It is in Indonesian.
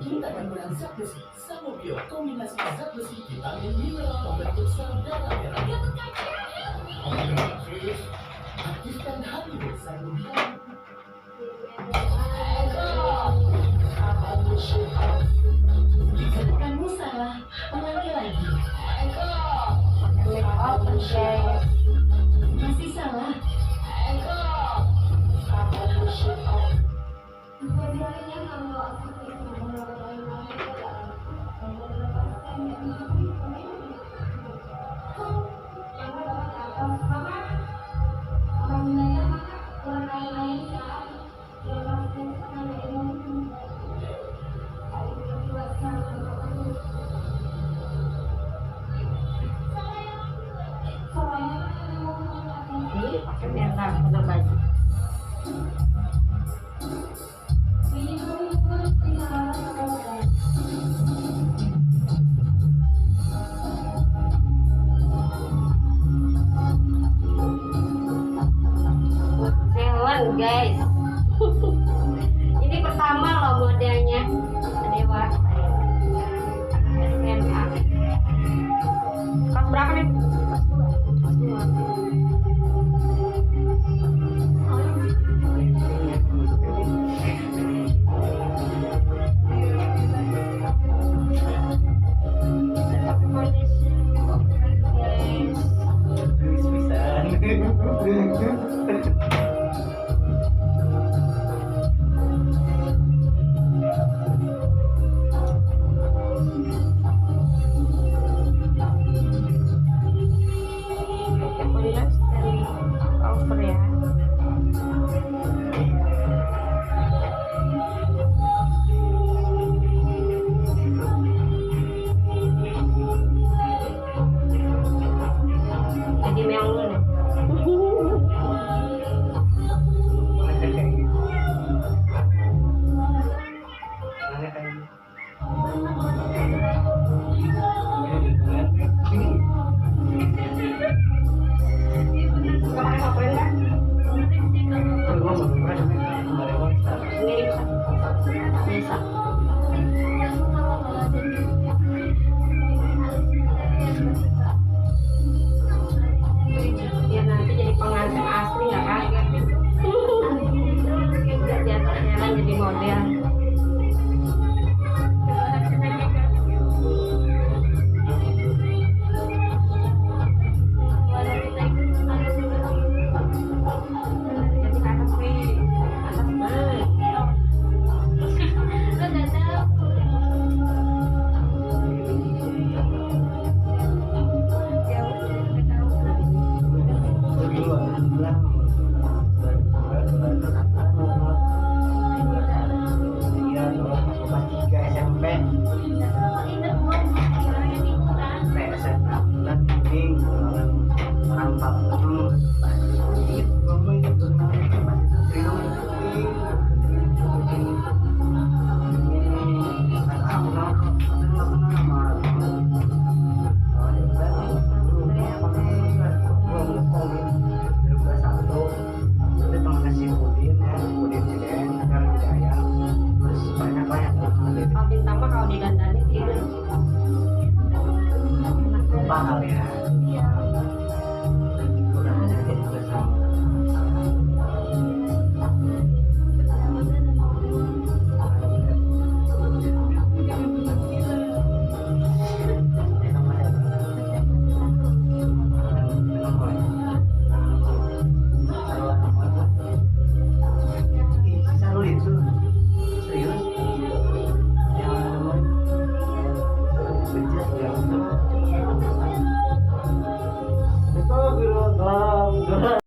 Kita kandungan zat besi, Sanobio, kombinasi zat besi, vitamin, mineral, membentuk sel darah merah. Aktifkan hati Sanobio. Kamu salah, ulangi lagi. Masih salah. Pakai merah, bener baju. Sewan guys. Ini pertama loh modelnya dewasa ya. SMA. Kelas berapa nih? Kelas 2. Ya nanti jadi pengantin asli nggak kaget. Jalan jadi model. Kalau didandanin dia mahal ya.